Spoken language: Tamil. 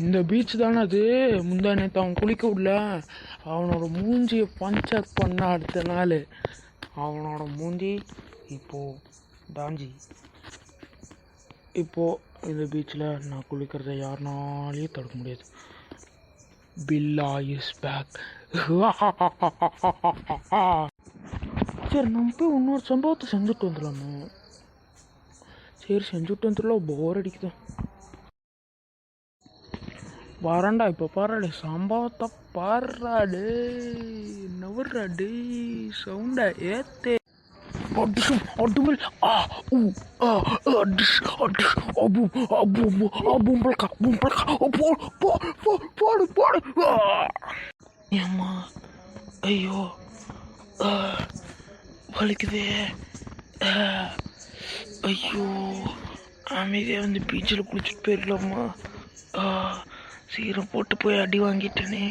இந்த பீச் தானே அது. முந்தா நேற்று அவன் குளிக்க விடல, அவனோட மூஞ்சியை பஞ்சர் பண்ண அடுத்த நாள் அவனோட மூஞ்சி இப்போது டாஞ்சி. இப்போது இந்த பீச்சில் நான் குளிக்கிறத யாருனாலையும் தடுக்க முடியாது. பில்லா இஸ் பேக். சரி, நம்ம போய் இன்னொரு சம்பவத்தை செஞ்சுட்டு வந்துடலாமே. சரி, செஞ்சுட்டு வந்துடலாம். போர் அடிக்குது. வரண்டா இப்போ பாராடு சம்பவத்தை பாராடு. நவராடு சவுண்டா ஏத்தே. அடுமல் போடு போடு. ஏம்மா, ஐயோ வலிக்குதே. ஐயோ, அமைதியாக வந்து பீச்சில் குளிச்சுட்டு போயிடலாமா? சீரம் போட்டு போய் அடி வாங்கிட்டேனே.